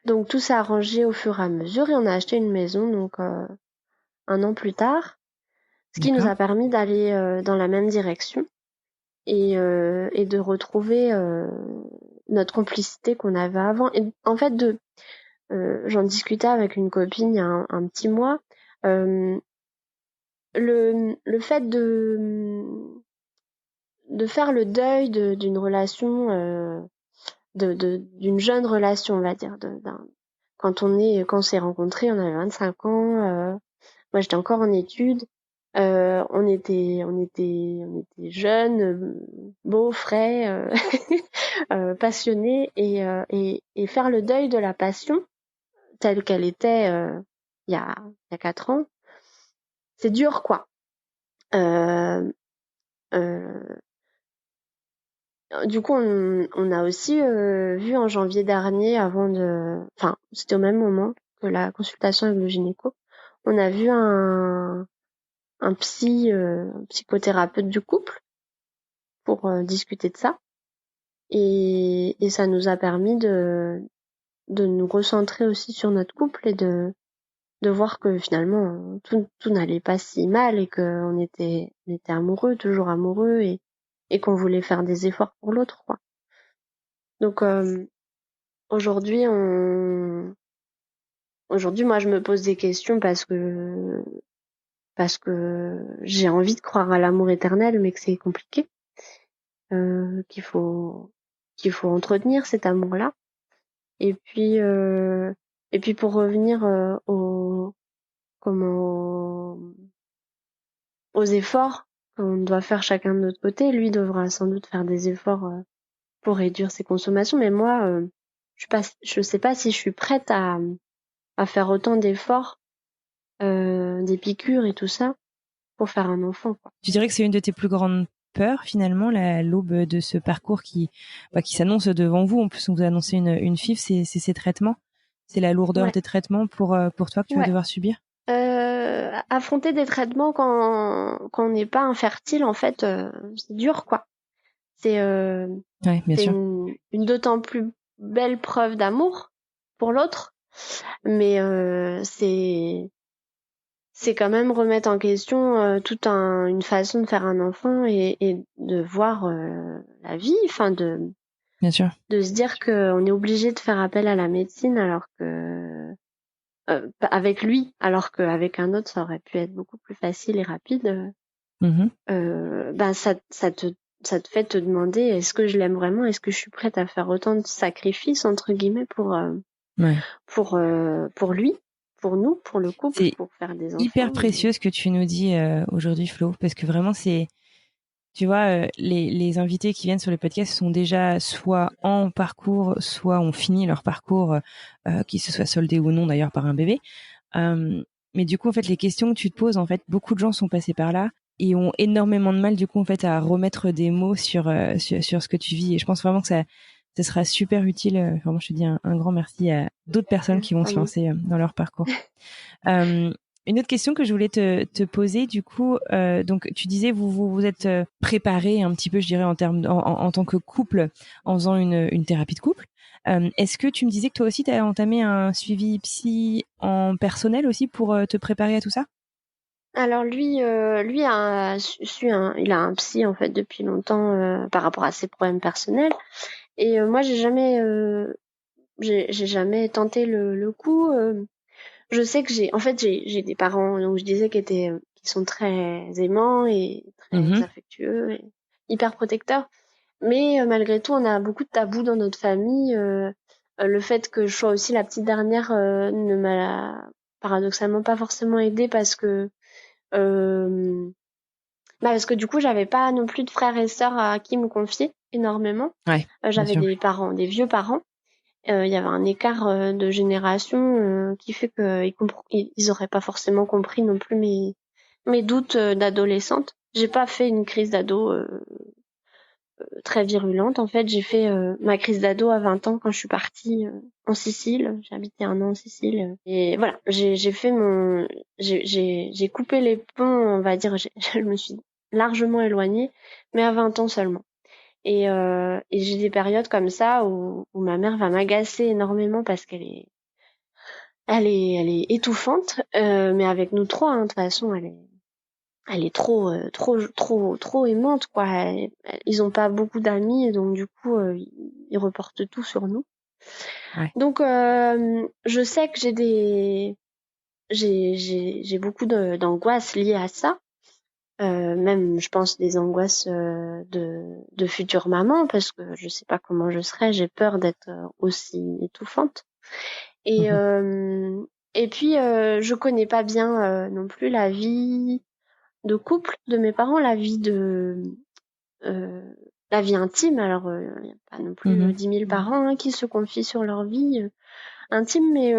donc tout s'est arrangé au fur et à mesure, et on a acheté une maison, donc 1 an plus tard, ce qui nous a permis d'aller dans la même direction, et de retrouver notre complicité qu'on avait avant. Et en fait j'en discutais avec une copine il y a un petit mois. Le fait de faire le deuil d'une relation, d'une jeune relation, on va dire, quand on s'est rencontrés, on avait 25 ans. Moi j'étais encore en études. On était jeunes, beaux, frais, passionnés, et faire le deuil de la passion telle qu'elle était il y a 4 ans, c'est dur, quoi. Du coup, on a aussi vu en janvier dernier, enfin, c'était au même moment que la consultation avec le gynéco, on a vu un psychothérapeute du couple pour discuter de ça, et ça nous a permis de nous recentrer aussi sur notre couple, et de voir que finalement tout n'allait pas si mal, et qu'on était amoureux, toujours amoureux, et qu'on voulait faire des efforts pour l'autre, quoi. Donc aujourd'hui moi je me pose des questions, parce que j'ai envie de croire à l'amour éternel, mais que c'est compliqué, qu'il faut entretenir cet amour-là. Et puis pour revenir aux efforts qu'on doit faire chacun de notre côté, lui devra sans doute faire des efforts pour réduire ses consommations, mais moi je sais pas si je suis prête à faire autant d'efforts, des piqûres et tout ça, pour faire un enfant, quoi. Tu dirais que c'est une de tes plus grandes peurs, finalement, l'aube de ce parcours qui s'annonce devant vous. En plus, on vous annonce une FIV, c'est ces traitements. C'est la lourdeur des traitements pour toi que tu vas devoir subir. Affronter des traitements quand on n'est pas infertile, en fait, c'est dur, quoi. C'est bien sûr. une d'autant plus belle preuve d'amour pour l'autre, mais c'est quand même remettre en question toute une façon de faire un enfant, et de voir la vie, enfin bien sûr, de se dire qu'on est obligé de faire appel à la médecine, alors que avec lui, alors qu'avec un autre ça aurait pu être beaucoup plus facile et rapide. Ben ça te fait te demander, est-ce que je l'aime vraiment, est-ce que je suis prête à faire autant de sacrifices entre guillemets pour lui. pour nous, pour le couple, C'est pour faire des hyper enfants. précieux ce que tu nous dis aujourd'hui, Flo, parce que vraiment, tu vois, les invités qui viennent sur le podcast sont déjà soit en parcours, soit ont fini leur parcours, qui se soit soldé ou non d'ailleurs par un bébé. Mais du coup, en fait, les questions que tu te poses, en fait, beaucoup de gens sont passés par là et ont énormément de mal, du coup, en fait, à remettre des mots sur ce que tu vis. Et je pense vraiment que ça sera super utile. Vraiment, je te dis un grand merci à d'autres personnes qui vont se Pardon. lancer dans leur parcours. Une autre question que je voulais te poser, du coup, donc tu disais vous êtes préparé un petit peu, je dirais, en tant que couple, en faisant une thérapie de couple. Est-ce que tu me disais que toi aussi tu as entamé un suivi psy en personnel aussi pour te préparer à tout ça? Alors lui il a un psy en fait depuis longtemps par rapport à ses problèmes personnels. Et moi j'ai jamais tenté le coup. Je sais que j'ai des parents, donc je disais, qui sont très aimants et très Mhm. affectueux et hyper protecteurs. Mais malgré tout, on a beaucoup de tabous dans notre famille. Le fait que je sois aussi la petite dernière ne m'a paradoxalement pas forcément aidée euh, parce que du coup, j'avais pas non plus de frères et sœurs à qui me confier énormément. Ouais, bien J'avais sûr. des vieux parents. Il y avait un écart de génération qui fait qu'ils auraient pas forcément compris non plus mes doutes d'adolescente. J'ai pas fait une crise d'ado très virulente. En fait, j'ai fait ma crise d'ado à 20 ans quand je suis partie en Sicile. J'ai habité un an en Sicile. Et voilà, j'ai coupé les ponts, on va dire. Je me suis largement éloignée, mais à 20 ans seulement. Et j'ai des périodes comme ça où ma mère va m'agacer énormément parce elle est étouffante. Mais avec nous trois, hein, de toute façon, elle est trop aimante, quoi. Ils ont pas beaucoup d'amis, et donc du coup, ils reportent tout sur nous. Ouais. Donc, je sais que j'ai beaucoup d'angoisses liées à ça. Même, je pense, des angoisses de future maman, parce que je sais pas comment je serai. J'ai peur d'être aussi étouffante. Et Mhm. euh, et puis, je connais pas bien non plus la vie de couple de mes parents, euh, la vie intime. Alors, il n'y a pas non plus Mhm. 10 000 parents qui se confient sur leur vie intime, mais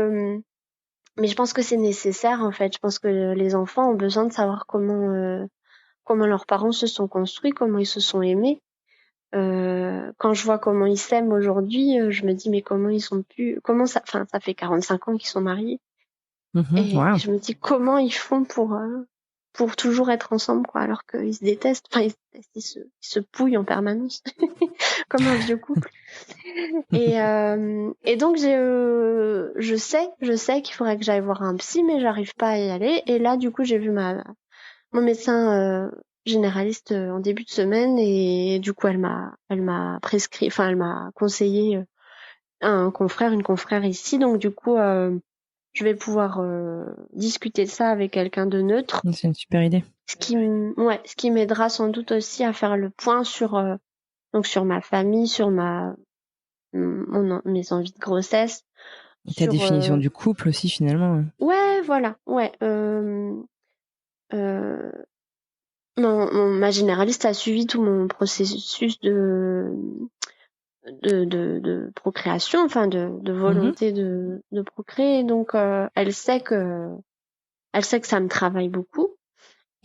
je pense que c'est nécessaire, en fait. Je pense que les enfants ont besoin de savoir comment leurs parents se sont construits, comment ils se sont aimés. Quand je vois comment ils s'aiment aujourd'hui, je me dis, mais comment ils sont pu, comment ça, enfin, ça fait 45 ans qu'ils sont mariés. Mhm. Et Wow. je me dis, comment ils font pour toujours être ensemble, quoi, alors qu'ils se détestent. Enfin, ils se détestent, ils se pouillent en permanence, comme un vieux couple. Et donc je sais qu'il faudrait que j'aille voir un psy, mais j'arrive pas à y aller. Et là, du coup, j'ai vu mon médecin généraliste en début de semaine, et du coup, elle m'a prescrit, enfin, elle m'a conseillé un confrère, une confrère ici. Donc, du coup, je vais pouvoir discuter de ça avec quelqu'un de neutre, C'est une super idée. ce qui m'aidera sans doute aussi à faire le point sur ma famille, sur mes envies de grossesse, Ta sur définition du couple aussi, finalement. ouais, voilà, ouais. Euh, ma généraliste a suivi tout mon processus de procréation, enfin de Mhm. volonté de procréer. Donc elle sait que ça me travaille beaucoup.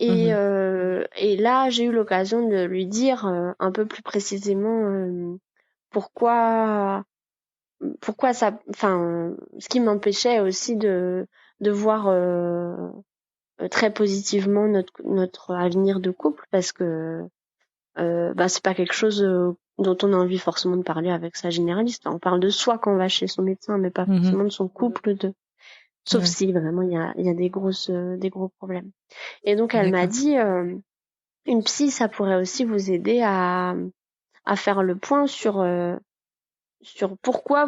Mhm. Et là, j'ai eu l'occasion de lui dire un peu plus précisément pourquoi ça, enfin, ce qui m'empêchait aussi de voir très positivement notre avenir de couple, parce que c'est pas quelque chose dont on a envie forcément de parler avec sa généraliste. On parle de soi quand on va chez son médecin, mais pas Mhm. forcément de son couple, sauf Ouais. si vraiment il y a des gros problèmes. Et donc elle m'a D'accord. dit une psy, ça pourrait aussi vous aider à faire le point sur pourquoi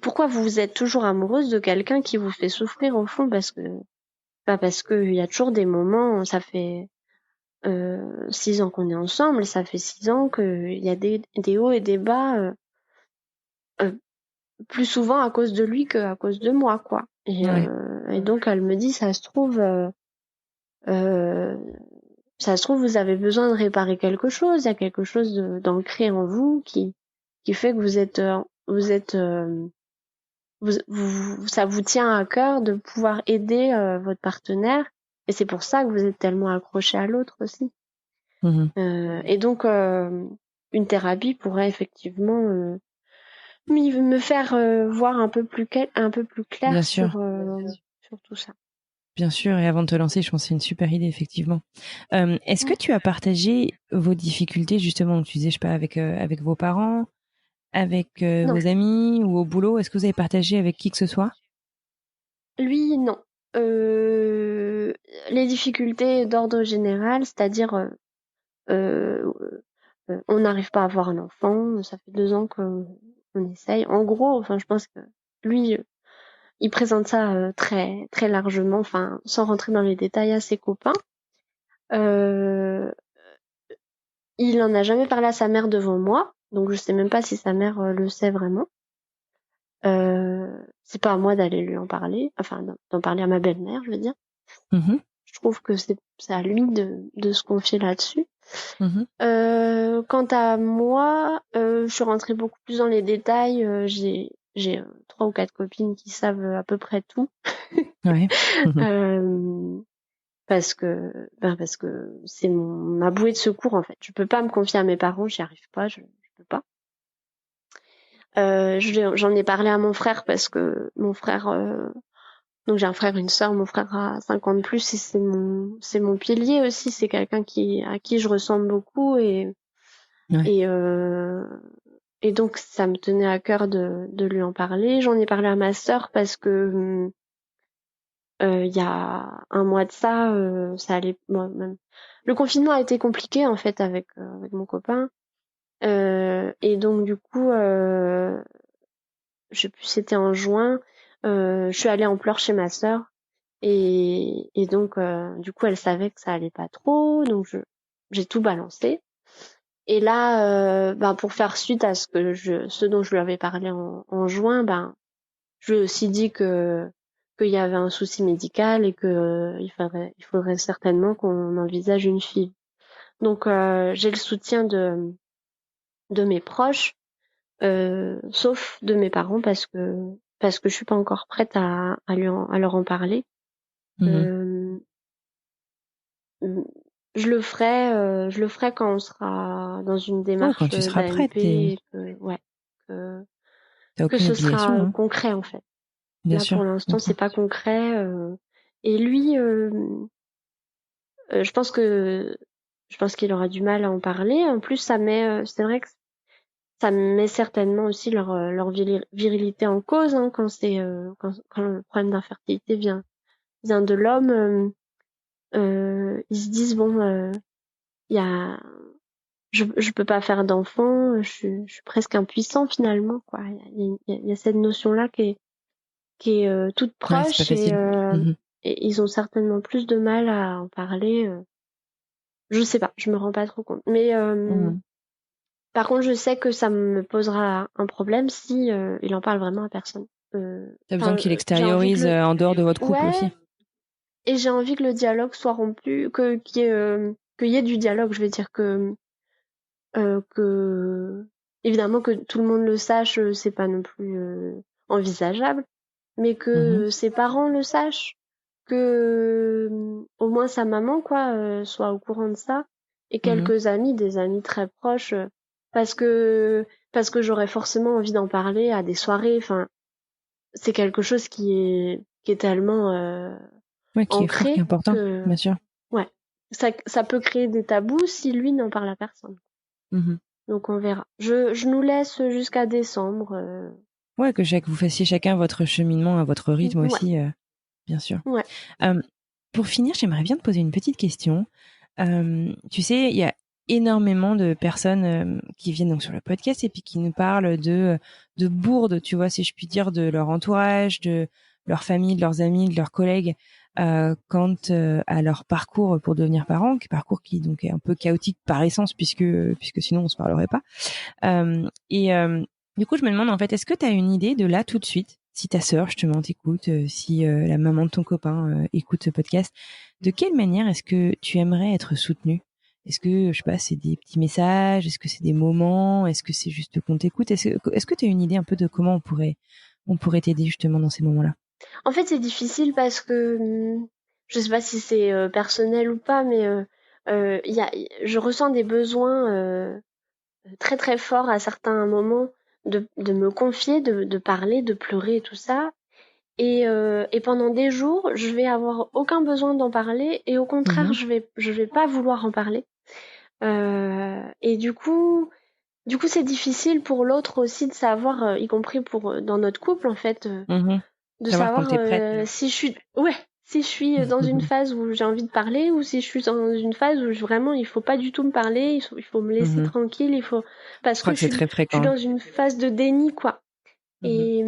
pourquoi vous êtes toujours amoureuse de quelqu'un qui vous fait souffrir au fond, parce que il y a toujours des moments, ça fait 6 ans qu'on est ensemble, ça fait 6 ans qu'il y a des hauts et des bas, euh, plus souvent à cause de lui qu'à cause de moi, quoi. Et Ouais. et donc elle me dit, ça se trouve, vous avez besoin de réparer quelque chose. Il y a quelque chose d'ancré en vous qui fait que ça vous tient à cœur de pouvoir aider votre partenaire, et c'est pour ça que vous êtes tellement accroché à l'autre aussi. Et donc une thérapie pourrait effectivement me faire voir un peu plus clair sur tout ça. Bien sûr, et avant de te lancer, je pense que c'est une super idée, effectivement. Est-ce que tu as partagé vos difficultés, justement, tu disais, je sais pas, avec vos parents, avec vos amis ou au boulot? Est-ce que vous avez partagé avec qui que ce soit? Lui, non. Les difficultés d'ordre général, c'est-à-dire on n'arrive pas à avoir un enfant, ça fait 2 ans qu'on essaye. En gros, enfin, je pense que lui, il présente ça très très largement, enfin, sans rentrer dans les détails, à ses copains. Il en a jamais parlé à sa mère devant moi, donc je sais même pas si sa mère le sait vraiment. C'est pas à moi d'aller lui en parler, enfin d'en parler à ma belle-mère, je veux dire. Je trouve que c'est à lui de se confier là-dessus. Quant à moi, je suis rentrée beaucoup plus dans les détails. J'ai 3 ou 4 copines qui savent à peu près tout. Ouais. Parce que c'est ma bouée de secours, en fait. Je peux pas me confier à mes parents, j'y arrive pas, je peux pas. J'en ai parlé à mon frère parce que mon frère, donc j'ai un frère et une sœur, mon frère a 50 plus et c'est mon pilier aussi, c'est quelqu'un à qui je ressemble beaucoup et donc ça me tenait à cœur de lui en parler. J'en ai parlé à ma sœur parce que il y a un mois de ça, ça allait, même le confinement a été compliqué en fait avec mon copain, et donc du coup je sais plus, c'était en juin, je suis allée en pleurs chez ma sœur et donc du coup elle savait que ça allait pas trop, donc j'ai tout balancé. Et là pour faire suite à ce dont je lui avais parlé en juin, je lui ai aussi dit qu'il y avait un souci médical et que il faudrait certainement qu'on envisage une fille. Donc j'ai le soutien de mes proches, sauf de mes parents parce que je suis pas encore prête à leur en parler. Je le ferai quand on sera dans une démarche quand tu seras prête, d'AMP, que ce sera concret en fait. Bien Là sûr. pour l'instant c'est pas concret, et lui je pense qu'il aura du mal à en parler. En plus c'est vrai que ça met certainement aussi leur virilité en cause, hein, quand quand le problème d'infertilité vient de l'homme. Ils se disent bon, il y a je peux pas faire d'enfant, je suis presque impuissant finalement, quoi. Il y a cette notion là qui est toute proche, c'est pas facile. Et ils ont certainement plus de mal à en parler. Je sais pas, je me rends pas trop compte. Mais par contre, je sais que ça me posera un problème si il en parle vraiment à personne. T'as besoin qu'il extériorise en dehors de votre couple aussi. Et j'ai envie que le dialogue soit rompu, qu'il y ait du dialogue. Je veux dire que évidemment que tout le monde le sache, c'est pas non plus envisageable, mais que ses parents le sachent, que au moins sa maman soit au courant de ça, et quelques amis, des amis très proches, parce que j'aurais forcément envie d'en parler à des soirées. Enfin, c'est quelque chose qui est tellement qui est fort, qui est important, bien sûr. Ouais, ça peut créer des tabous si lui n'en parle à personne. Donc on verra. Je nous laisse jusqu'à décembre. Ouais, que vous fassiez chacun votre cheminement à votre rythme aussi, bien sûr. Ouais. Pour finir, j'aimerais bien te poser une petite question. Tu sais, il y a énormément de personnes qui viennent donc sur le podcast et puis qui nous parlent de bourdes, tu vois, si je puis dire, de leur entourage, de leur famille, de leurs amis, de leurs collègues, quant à leur parcours pour devenir parents, parcours qui donc est un peu chaotique par essence puisque sinon on se parlerait pas. Du coup, je me demande en fait, est-ce que tu as une idée de là tout de suite, si ta sœur justement t'écoute, si la maman de ton copain écoute ce podcast, de quelle manière est-ce que tu aimerais être soutenue? Est-ce que, je sais pas, c'est des petits messages? Est-ce que c'est des moments? Est-ce que c'est juste qu'on t'écoute? Est-ce que tu as une idée un peu de comment on pourrait t'aider justement dans ces moments-là? En fait, c'est difficile parce que je sais pas si c'est personnel ou pas, mais je ressens des besoins très très forts à certains moments de me confier, de parler, de pleurer et tout ça. Et pendant des jours, je vais avoir aucun besoin d'en parler et au contraire, Mmh. je vais pas vouloir en parler. Et du coup, c'est difficile pour l'autre aussi de savoir, y compris pour dans notre couple en fait, Mmh. de Savoir quand savoir t'es prête. si je suis dans une phase où j'ai envie de parler ou si je suis dans une phase où vraiment il faut pas du tout me parler, il faut me laisser Mmh. tranquille, Je parce crois que que c'est très je suis fréquent. dans une phase de déni quoi. Mmh. Et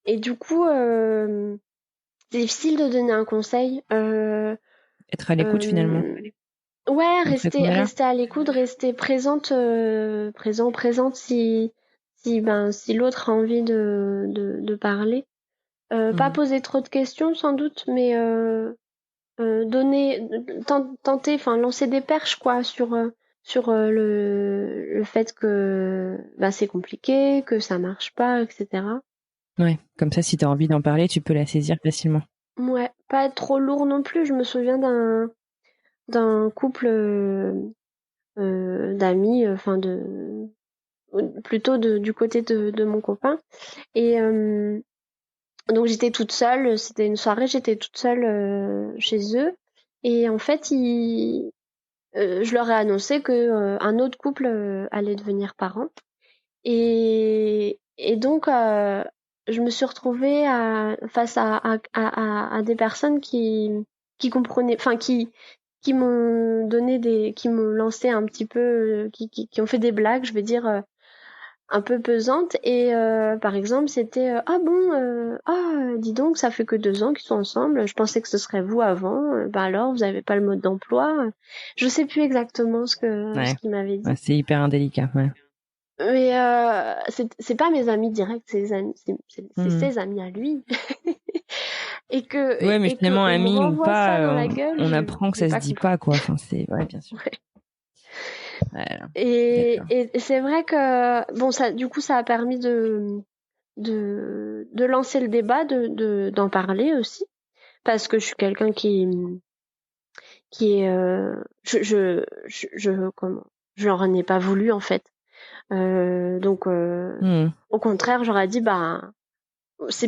et du coup, c'est difficile de donner un conseil. Être à l'écoute finalement, Euh, Ouais, montrer qu'on rester est là. rester à l'écoute, rester présente, présente si l'autre a envie de parler. Pas Mmh. poser trop de questions sans doute, mais tenter, enfin lancer des perches quoi sur le fait que c'est compliqué, que ça marche pas, etc. Ouais, comme ça si tu as envie d'en parler, tu peux la saisir facilement. Ouais, pas être trop lourd non plus. Je me souviens d'un couple d'amis, enfin plutôt du côté de mon copain. Et donc j'étais toute seule, c'était une soirée, j'étais toute seule chez eux. Et en fait, je leur ai annoncé que un autre couple allait devenir parent. Et donc, je me suis retrouvée face à des personnes qui comprenaient, enfin qui m'ont qui m'ont lancé un petit peu, qui ont fait des blagues, je vais dire, un peu pesantes. Et par exemple, c'était ah bon, dis donc, ça fait que 2 ans qu'ils sont ensemble. Je pensais que ce serait vous avant. Bah alors, vous avez pas le mode d'emploi. Je sais plus exactement ce Ouais. qu'il m'avait Ouais, dit. c'est hyper indélicat, ouais. Mais c'est pas mes amis directs, c'est Mmh. ses amis à lui. et que Ouais, mais et que finalement, on me ami ou renvoie ça pas, dans la gueule, on apprend que j'ai ça se pas dit compris. pas, quoi. Enfin, ouais, bien sûr. Ouais. Voilà. Et, D'accord. et c'est vrai que bon, ça du coup ça a permis de lancer le débat, d'en parler aussi, parce que je suis quelqu'un qui est comment, je n'en ai pas voulu en fait. Donc Mmh. au contraire, j'aurais dit bah c'est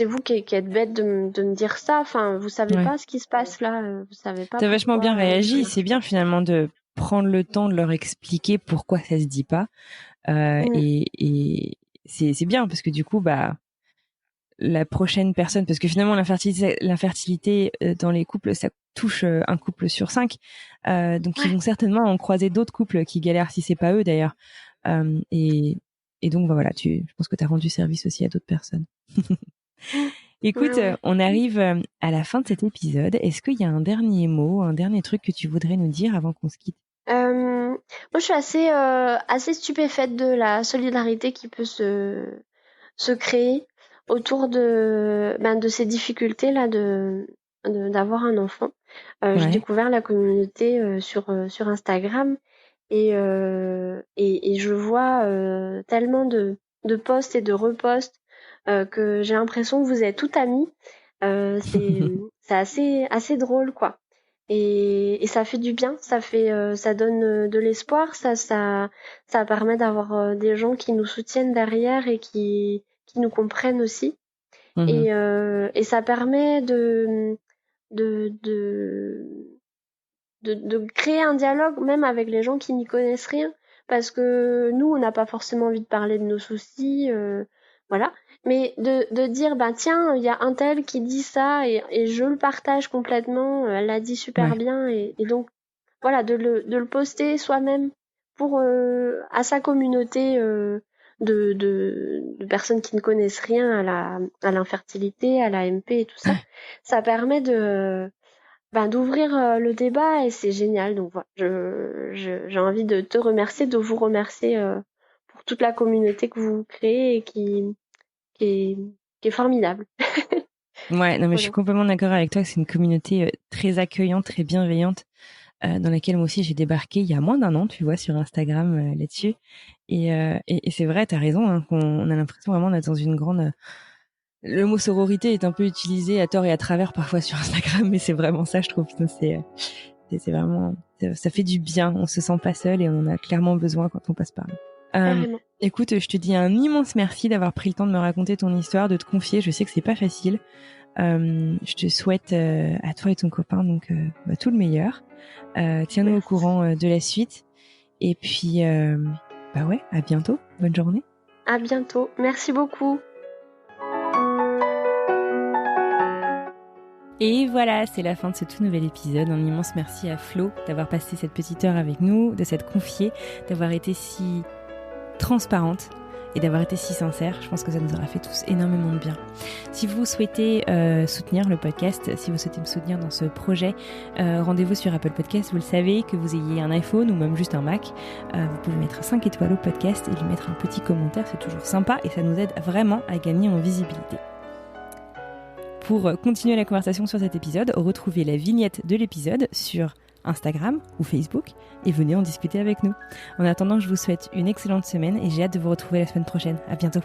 vous qui êtes bête de me dire ça. Enfin, vous savez Ouais. pas ce qui se passe là, vous savez pas T'as vachement bien pourquoi ça réagi. C'est marche pas. bien finalement de prendre le temps de leur expliquer pourquoi ça se dit pas. Mm. Et c'est bien parce que du coup, bah, la prochaine personne, parce que finalement l'infertilité dans les couples, ça touche un couple sur 5. Donc ils Ouais. vont certainement en croiser d'autres couples qui galèrent si c'est pas eux d'ailleurs. Et donc bah, voilà, je pense que tu as rendu service aussi à d'autres personnes. Mm. Ouais, Écoute, ouais. on arrive à la fin de cet épisode. Est-ce qu'il y a un dernier mot, un dernier truc que tu voudrais nous dire avant qu'on se quitte? Moi, je suis assez stupéfaite de la solidarité qui peut se créer autour de ces difficultés là d'avoir un enfant. J'ai Ouais. découvert la communauté sur Instagram et je vois tellement de posts et de reposts que j'ai l'impression que vous êtes toutes amies. C'est assez drôle quoi. Et ça fait du bien, ça donne de l'espoir, ça permet d'avoir des gens qui nous soutiennent derrière et qui nous comprennent aussi. Mhm. Et ça permet de, de, de créer un dialogue même avec les gens qui n'y connaissent rien. Parce que nous, on n'a pas forcément envie de parler de nos soucis, voilà. Mais de dire, bah tiens, il y a un tel qui dit ça et je le partage complètement, elle l'a dit super Ouais. bien. Et donc, voilà, de le poster soi-même pour à sa communauté de personnes qui ne connaissent rien à l'infertilité, à la MP et tout ça, ça permet d'ouvrir le débat et c'est génial. Donc voilà, j'ai envie de te remercier, de vous remercier pour toute la communauté que vous créez et qui qui est formidable. Ouais, non mais je suis complètement d'accord avec toi, c'est une communauté très accueillante, très bienveillante, dans laquelle moi aussi j'ai débarqué il y a moins d'1 an, tu vois, sur Instagram là-dessus. Et c'est vrai, t'as raison, hein, qu'on a l'impression vraiment d'être dans une grande... Le mot sororité est un peu utilisé à tort et à travers parfois sur Instagram, mais c'est vraiment ça, je trouve. C'est vraiment... Ça fait du bien, on se sent pas seul et on en a clairement besoin quand on passe par là. Écoute, je te dis un immense merci d'avoir pris le temps de me raconter ton histoire, de te confier. Je sais que c'est pas facile. Je te souhaite à toi et ton copain donc tout le meilleur. Tiens-nous au courant de la suite. Et puis, ouais, à bientôt. Bonne journée. À bientôt. Merci beaucoup. Et voilà, c'est la fin de ce tout nouvel épisode. Un immense merci à Flo d'avoir passé cette petite heure avec nous, de s'être confiée, d'avoir été si transparente et d'avoir été si sincère. Je pense que ça nous aura fait tous énormément de bien. Si vous souhaitez soutenir le podcast, si vous souhaitez me soutenir dans ce projet, rendez-vous sur Apple Podcast. Vous le savez, que vous ayez un iPhone ou même juste un Mac, vous pouvez mettre 5 étoiles au podcast et lui mettre un petit commentaire. C'est toujours sympa et ça nous aide vraiment à gagner en visibilité. Pour continuer la conversation sur cet épisode, retrouvez la vignette de l'épisode sur Instagram ou Facebook et venez en discuter avec nous. En attendant, je vous souhaite une excellente semaine et j'ai hâte de vous retrouver la semaine prochaine. À bientôt.